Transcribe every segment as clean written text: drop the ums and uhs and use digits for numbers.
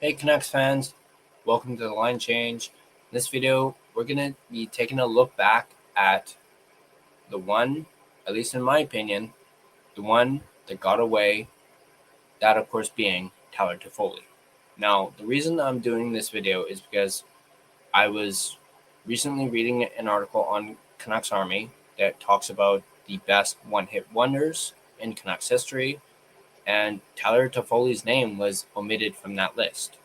Hey Canucks fans, welcome to the Line Change. In this video, we're going to be taking a look back at the one, at least in my opinion, the one that got away, that of course being Tyler Toffoli. Now, the reason I'm doing this video is because I was recently reading an article on Canucks Army that talks about the best one-hit wonders in Canucks history, and Tyler Toffoli's name was omitted from that list.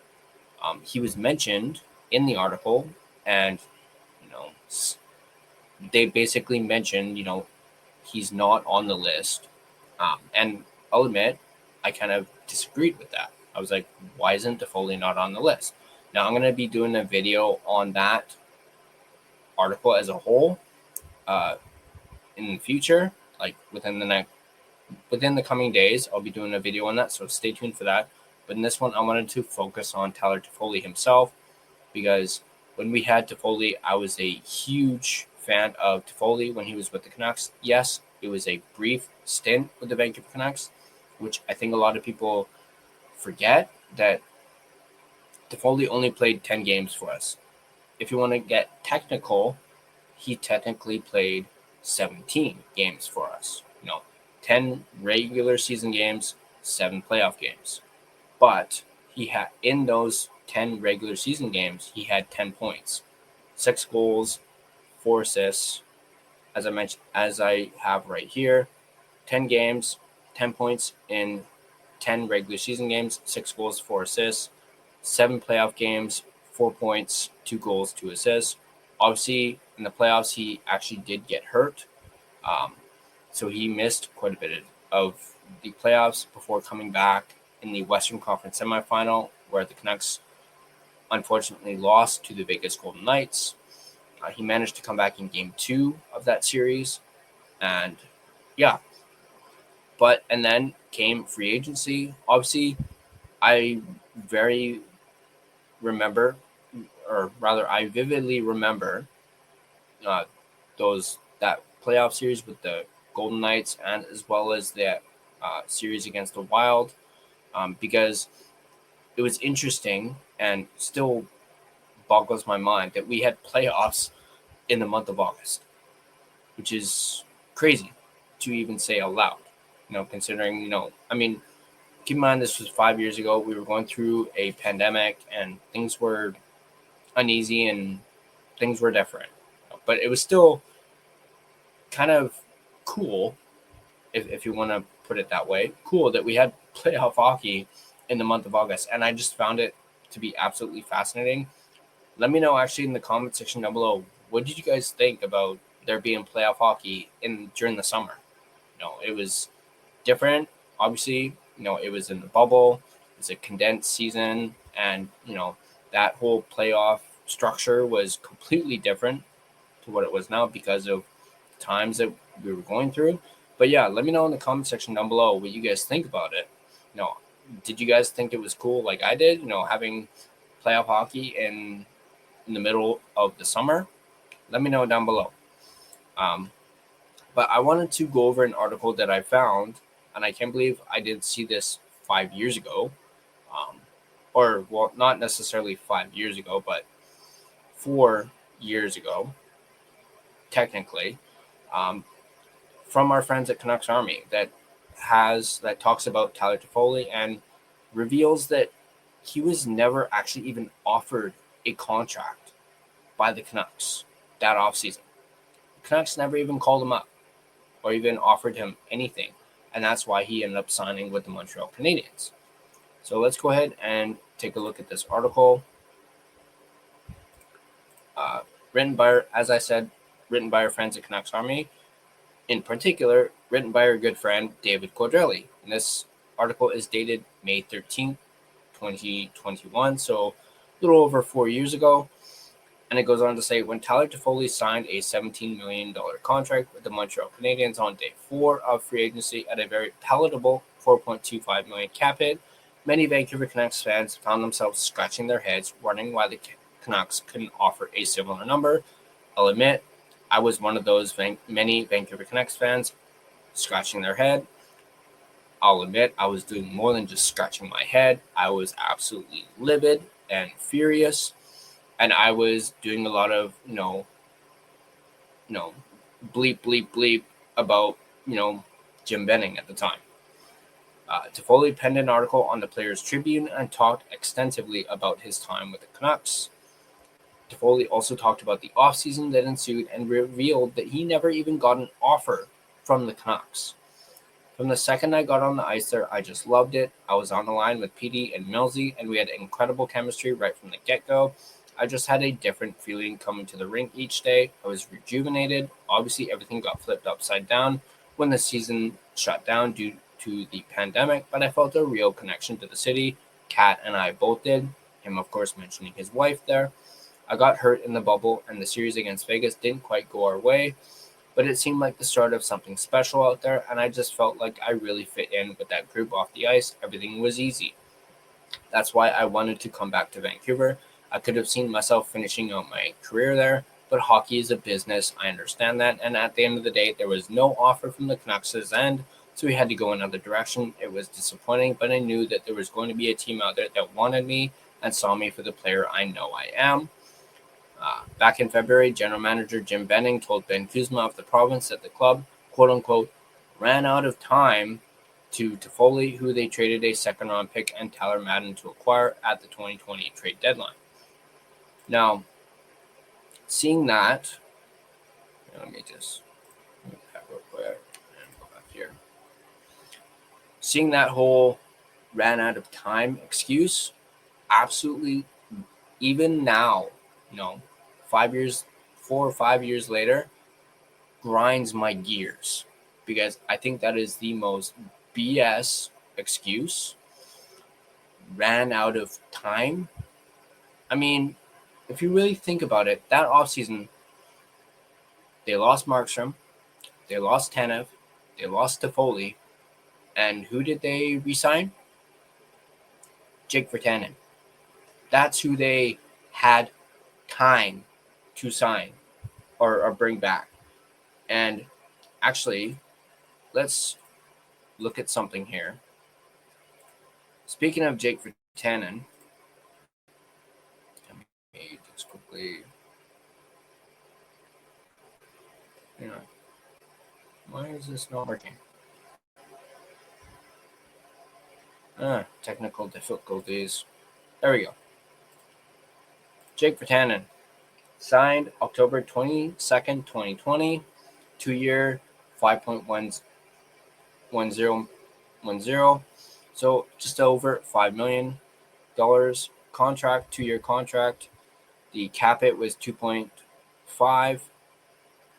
He was mentioned in the article, and they basically mentioned he's not on the list. And I'll admit, I kind of disagreed with that. I was like, why isn't Toffoli not on the list? Now I'm going to be doing a video on that article as a whole in the future, like within the coming days. I'll be doing a video on that, so stay tuned for that. But in this one, I wanted to focus on Tyler Toffoli himself, because when we had Toffoli, I was a huge fan of Toffoli when he was with the Canucks. Yes, it was a brief stint with the Vancouver Canucks, which I think a lot of people forget, that Toffoli only played 10 games for us. If you want to get technical, he technically played 17 games for us. 10 regular season games, 7 playoff games. But he had, in those 10 regular season games, he had 10 points, 6 goals, 4 assists. As I mentioned, as I have right here, 10 games, 10 points in 10 regular season games, 6 goals, 4 assists, 7 playoff games, 4 points, 2 goals, 2 assists. Obviously, in the playoffs, he actually did get hurt. So he missed quite a bit of the playoffs before coming back in the Western Conference semifinal, where the Canucks unfortunately lost to the Vegas Golden Knights. He managed to come back in Game 2 of that series, and then came free agency. Obviously, I vividly remember that playoff series with the Golden Knights, and as well as the series against the Wild, because it was interesting and still boggles my mind that we had playoffs in the month of August, which is crazy to even say out loud, considering, keep in mind this was 5 years ago. We were going through a pandemic and things were uneasy and things were different, but it was still kind of cool, if you want to put it that way, cool that we had playoff hockey in the month of August. And I just found it to be absolutely fascinating. Let me know actually in the comment section down below, what did you guys think about there being playoff hockey during the summer? It was different. Obviously, it was in the bubble. It's a condensed season, and that whole playoff structure was completely different to what it was now because of times that we were going through. But yeah, let me know in the comment section down below what you guys think about it. Did you guys think it was cool like I did, having playoff hockey in the middle of the summer? Let me know down below. But I wanted to go over an article that I found, and I can't believe I didn't see this 5 years ago. Not necessarily 5 years ago, but 4 years ago, technically, from our friends at Canucks Army that talks about Tyler Toffoli and reveals that he was never actually even offered a contract by the Canucks that offseason. The Canucks never even called him up or even offered him anything, and that's why he ended up signing with the Montreal Canadiens. So let's go ahead and take a look at this article. Written by our friends at Canucks Army. In particular, written by our good friend David Quadrelli. And this article is dated May 13th, 2021, so a little over 4 years ago. And it goes on to say, when Tyler Toffoli signed a $17 million contract with the Montreal Canadiens on day 4 of free agency at a very palatable $4.25 million cap hit, many Vancouver Canucks fans found themselves scratching their heads, wondering why the Canucks couldn't offer a similar number. I'll admit, I was one of those many Vancouver Canucks fans scratching their head. I'll admit I was doing more than just scratching my head. I was absolutely livid and furious, and I was doing a lot of bleep bleep bleep about Jim Benning at the time. Toffoli penned an article on the Players Tribune and talked extensively about his time with the Canucks. Toffoli also talked about the offseason that ensued and revealed that he never even got an offer from the Canucks. From the second I got on the ice there, I just loved it. I was on the line with PD and Millsy, and we had incredible chemistry right from the get-go. I just had a different feeling coming to the rink each day. I was rejuvenated. Obviously, everything got flipped upside down when the season shut down due to the pandemic, but I felt a real connection to the city. Kat and I both did. Him, of course, mentioning his wife there. I got hurt in the bubble, and the series against Vegas didn't quite go our way, but it seemed like the start of something special out there, and I just felt like I really fit in with that group off the ice. Everything was easy. That's why I wanted to come back to Vancouver. I could have seen myself finishing out my career there, but hockey is a business. I understand that, and at the end of the day, there was no offer from the Canucks' end, so we had to go another direction. It was disappointing, but I knew that there was going to be a team out there that wanted me and saw me for the player I know I am. Back in February, general manager Jim Benning told Ben Kuzma of the province that the club, quote-unquote, ran out of time to Toffoli, who they traded a second-round pick and Tyler Madden to acquire at the 2020 trade deadline. Now, seeing that, let me just move that real quick and go back here. Seeing that whole ran out of time excuse, absolutely, even now, 4 or 5 years later, grinds my gears because I think that is the most BS excuse. Ran out of time. I mean, if you really think about it, that offseason, they lost Markstrom, they lost Tanev, they lost Toffoli, and who did they re-sign? Jake Virtanen. That's who they had time to sign or bring back. And actually, let's look at something here. Speaking of Jake Virtanen, let me just quickly. Why is this not working? Technical difficulties. There we go. Jake Virtanen signed October 22nd, 2020, 2-year, $5.1010. So just over $5 million contract, 2-year contract. The cap hit was 2.5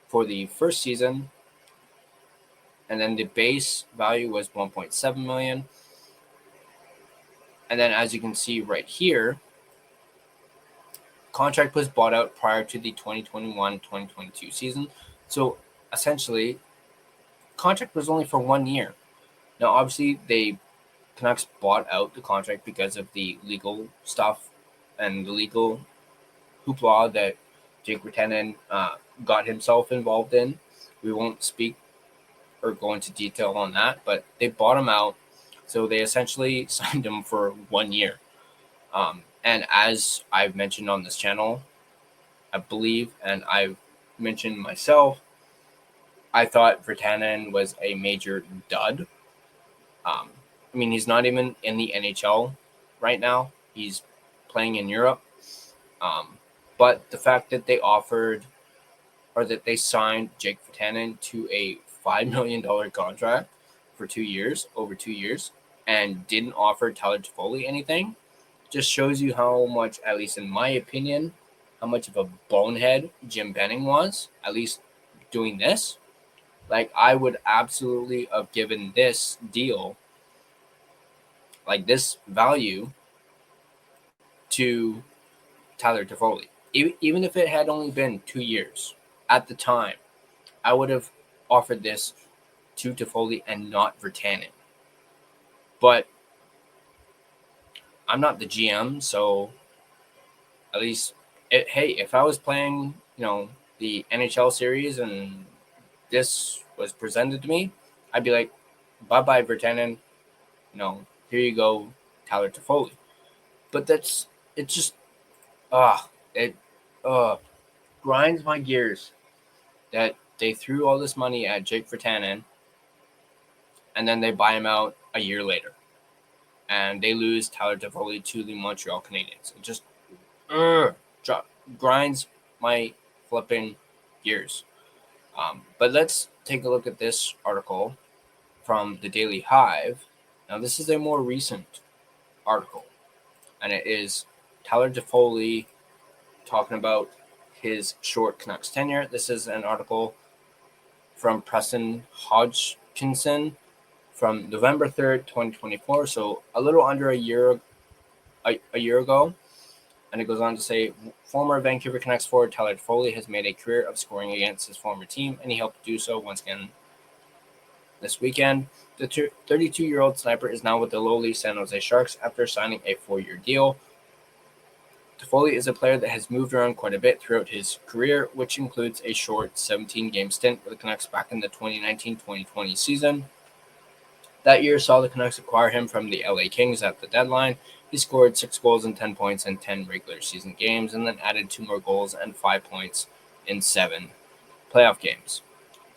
for the first season, and then the base value was 1.7 million. And then, as you can see right here, contract was bought out prior to the 2021-2022 season. So essentially, contract was only for 1 year. Now, obviously, the Canucks bought out the contract because of the legal stuff and the legal hoopla that Jake Virtanen got himself involved in. We won't speak or go into detail on that, but they bought him out. So they essentially signed him for 1 year. And as I've mentioned on this channel, I believe, and I've mentioned myself, I thought Virtanen was a major dud. I mean, he's not even in the NHL right now. He's playing in Europe. But the fact that they offered or that they signed Jake Virtanen to a $5 million contract for 2 years, over 2 years, and didn't offer Tyler Toffoli anything, just shows you how much, at least in my opinion, how much of a bonehead Jim Benning was, at least doing this. Like, I would absolutely have given this deal, like this value, to Tyler Toffoli. Even if it had only been 2 years at the time, I would have offered this to Toffoli and not Virtanen. But I'm not the GM, so at least, hey, if I was playing, the NHL series and this was presented to me, I'd be like, bye-bye, Virtanen. Here you go, Tyler Toffoli. But it just it grinds my gears that they threw all this money at Jake Virtanen, and then they buy him out a year later, and they lose Tyler Toffoli to the Montreal Canadiens. It just grinds my flipping gears. But let's take a look at this article from the Daily Hive. Now, this is a more recent article, and it is Tyler Toffoli talking about his short Canucks tenure. This is an article from Preston Hodgkinson from November 3rd, 2024, so a little under a year ago. And it goes on to say, former Vancouver Canucks forward Tyler Toffoli has made a career of scoring against his former team, and he helped do so once again this weekend. The 32-year-old sniper is now with the lowly San Jose Sharks after signing a 4-year deal. Toffoli is a player that has moved around quite a bit throughout his career, which includes a short 17-game stint with the Canucks back in the 2019-2020 season. That year saw the Canucks acquire him from the LA Kings at the deadline. He scored 6 goals and 10 points in 10 regular season games, and then added 2 more goals and 5 points in 7 playoff games.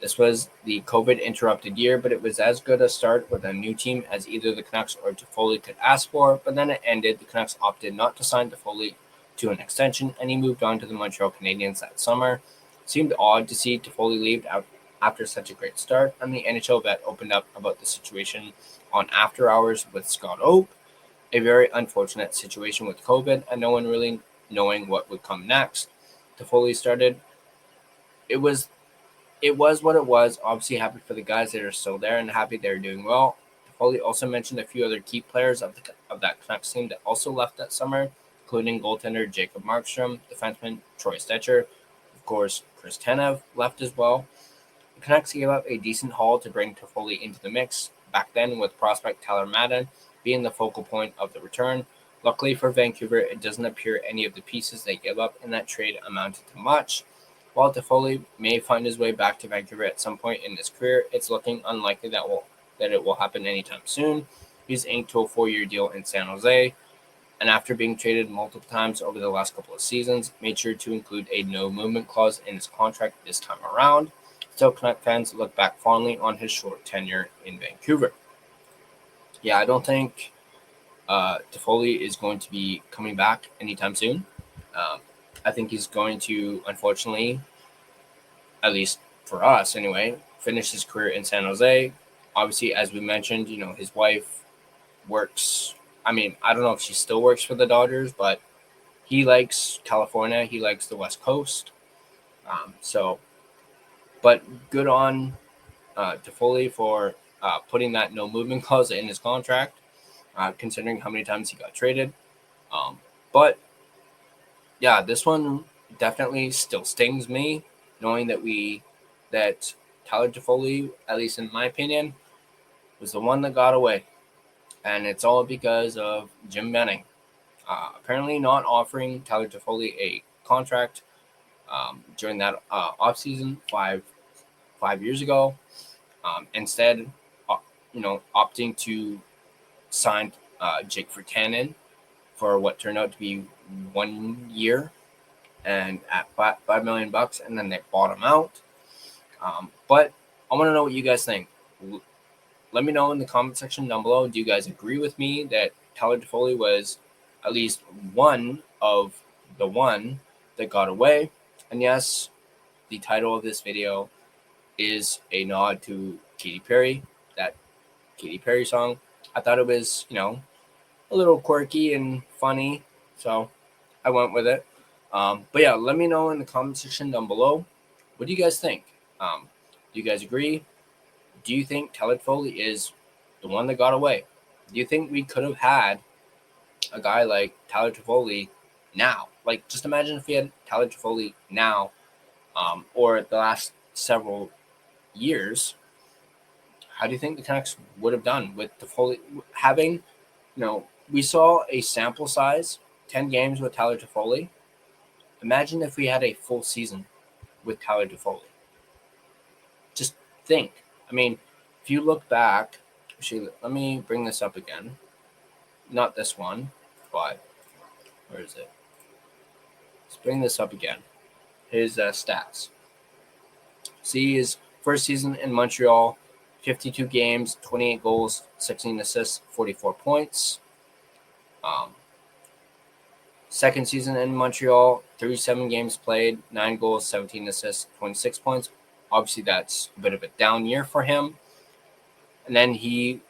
This was the COVID-interrupted year, but it was as good a start with a new team as either the Canucks or Toffoli could ask for, but then it ended. The Canucks opted not to sign Toffoli to an extension, and he moved on to the Montreal Canadiens that summer. It seemed odd to see Toffoli leave after such a great start, and the NHL vet opened up about the situation on After Hours with Scott Oak. A very unfortunate situation with COVID, and no one really knowing what would come next. Toffoli started. It was what it was. Obviously happy for the guys that are still there and happy they're doing well. Toffoli also mentioned a few other key players of that Canucks team that also left that summer, including goaltender Jacob Markstrom, defenseman Troy Stecher. Of course, Chris Tanev left as well. The Canucks gave up a decent haul to bring Toffoli into the mix back then, with prospect Tyler Madden being the focal point of the return. Luckily for Vancouver, it doesn't appear any of the pieces they gave up in that trade amounted to much. While Toffoli may find his way back to Vancouver at some point in his career, it's looking unlikely that it will happen anytime soon. He's inked to a 4-year deal in San Jose, and after being traded multiple times over the last couple of seasons, made sure to include a no-movement clause in his contract this time around. Still, Canuck fans look back fondly on his short tenure in Vancouver. Yeah, I don't think Toffoli is going to be coming back anytime soon. I think he's going to, unfortunately, at least for us anyway, finish his career in San Jose. Obviously, as we mentioned, his wife works. I mean, I don't know if she still works for the Dodgers, but he likes California. He likes the West Coast. But good on Toffoli for putting that no movement clause in his contract, considering how many times he got traded. But yeah, this one definitely still stings me, knowing that Tyler Toffoli, at least in my opinion, was the one that got away, and it's all because of Jim Benning apparently not offering Tyler Toffoli a contract during that offseason 5 years ago. Instead, opting to sign Jake Virtanen for what turned out to be 1 year and at $5 million, and then they bought him out. But I want to know what you guys think. Let me know in the comment section down below. Do you guys agree with me that Tyler Toffoli was at least one of the one that got away? And yes, the title of this video is a nod to Katy Perry, that Katy Perry song. I thought it was, a little quirky and funny, so I went with it. But yeah, let me know in the comment section down below. What do you guys think? Do you guys agree? Do you think Tyler Toffoli is the one that got away? Do you think we could have had a guy like Tyler Toffoli now? Like, just imagine if we had Tyler Toffoli now, or the last several years. How do you think the Canucks would have done with Toffoli having, we saw a sample size, 10 games with Tyler Toffoli. Imagine if we had a full season with Tyler Toffoli. Just think. I mean, if you look back, Actually, let me bring this up again. Not this one, but where is it? Let's bring this up again. His stats. See his first season in Montreal, 52 games, 28 goals, 16 assists, 44 points. Second season in Montreal, 37 games played, 9 goals, 17 assists, 26 points. Obviously, that's a bit of a down year for him. And then he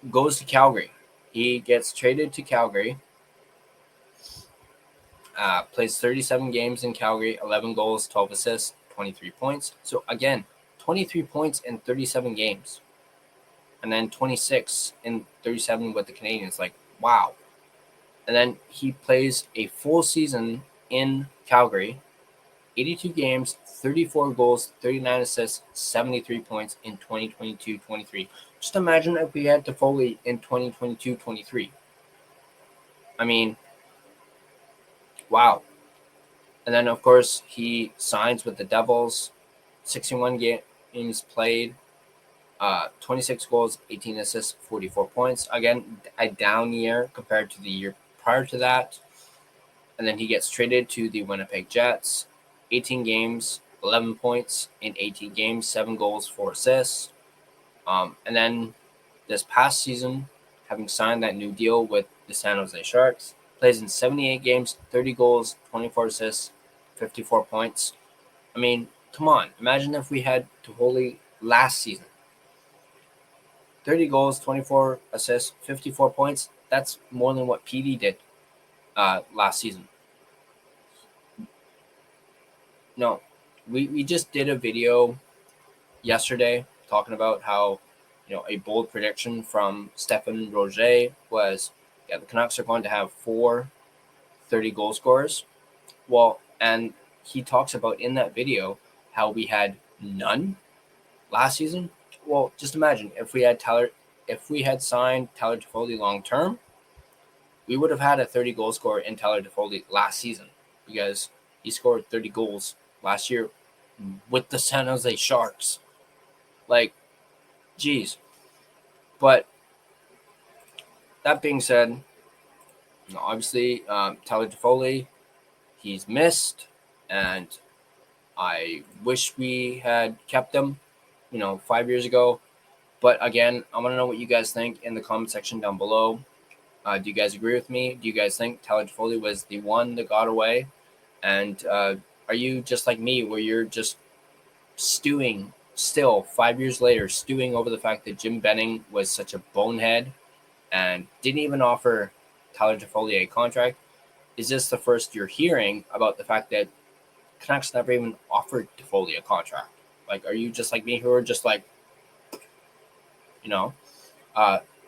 goes to Calgary. He gets traded to Calgary, plays 37 games in Calgary, 11 goals, 12 assists, 23 points. So, again, 23 points in 37 games. And then 26 in 37 with the Canadiens. Like, wow. And then he plays a full season in Calgary, 82 games, 34 goals, 39 assists, 73 points in 2022-23. Just imagine if we had Toffoli in 2022-23. I mean, wow. And then, of course, he signs with the Devils, 61 games played, 26 goals, 18 assists, 44 points. Again, a down year compared to the year prior to that. And then he gets traded to the Winnipeg Jets, 18 games, 11 points in 18 games, 7 goals, 4 assists. And then this past season, having signed that new deal with the San Jose Sharks, plays in 78 games, 30 goals, 24 assists, 54 points. I mean, come on. Imagine if we had Toffoli last season. 30 goals, 24 assists, 54 points. That's more than what PD did last season. No, we just did a video yesterday talking about how, a bold prediction from Stefan Roger was, the Canucks are going to have 4 30-goal scorers. Well, and he talks about in that video how we had none last season. Well, just imagine if we had signed Tyler Toffoli long term, we would have had a 30-goal scorer in Tyler Toffoli last season because he scored 30 goals last year with the San Jose Sharks. Like, geez. But that being said, obviously, Tyler Toffoli, he's missed, and I wish we had kept him, 5 years ago. But again, I want to know what you guys think in the comment section down below. Do you guys agree with me? Do you guys think Tyler Toffoli was the one that got away? And are you just like me, where you're just stewing still 5 years later, stewing over the fact that Jim Benning was such a bonehead and didn't even offer Tyler Toffoli a contract? Is this the first you're hearing about the fact that Canucks never even offered Toffoli a contract? Like, are you just like me, who are just like,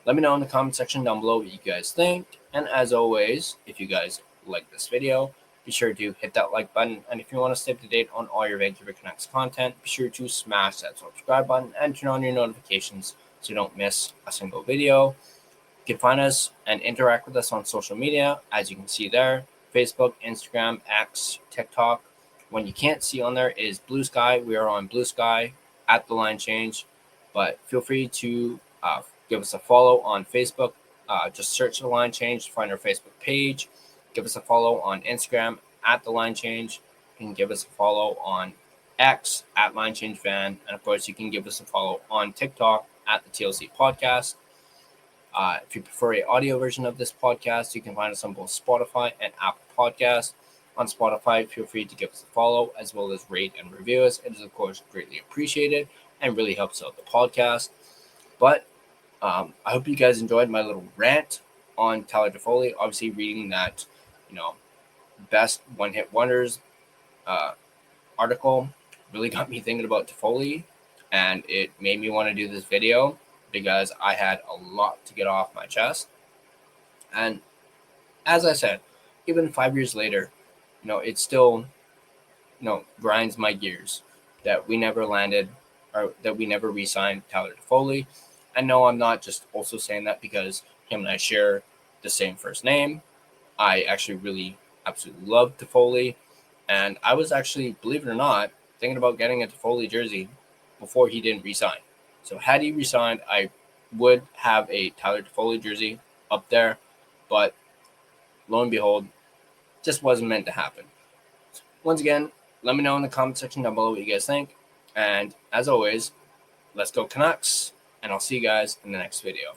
let me know in the comment section down below what you guys think. And as always, if you guys like this video, be sure to hit that like button. And if you want to stay up to date on all your Vancouver Canucks content, be sure to smash that subscribe button and turn on your notifications so you don't miss a single video. You can find us and interact with us on social media, as you can see there: Facebook, Instagram, X, TikTok. When you can't see on there is Blue Sky. We are on Blue Sky at The Line Change. But feel free to give us a follow on Facebook. Just search The Line Change to find our Facebook page. Give us a follow on Instagram at The Line Change. You can give us a follow on X at Line Change Van. And of course, you can give us a follow on TikTok at the TLC Podcast. If you prefer an audio version of this podcast, you can find us on both Spotify and Apple Podcasts. On Spotify, feel free to give us a follow as well as rate and review us. It is, of course, greatly appreciated and really helps out the podcast. But I hope you guys enjoyed my little rant on Tyler Toffoli. Obviously, reading that, best one-hit wonders article really got me thinking about Toffoli, and it made me want to do this video because I had a lot to get off my chest. And as I said, even 5 years later, it still, grinds my gears that we never landed, or that we never re-signed Tyler Toffoli. And no, I'm not just also saying that because him and I share the same first name. I actually really absolutely love Toffoli. And I was actually, believe it or not, thinking about getting a Toffoli jersey before he didn't resign. So had he resigned, I would have a Tyler Toffoli jersey up there, but lo and behold, just wasn't meant to happen. Once again, let me know in the comment section down below what you guys think. And as always, let's go Canucks, and I'll see you guys in the next video.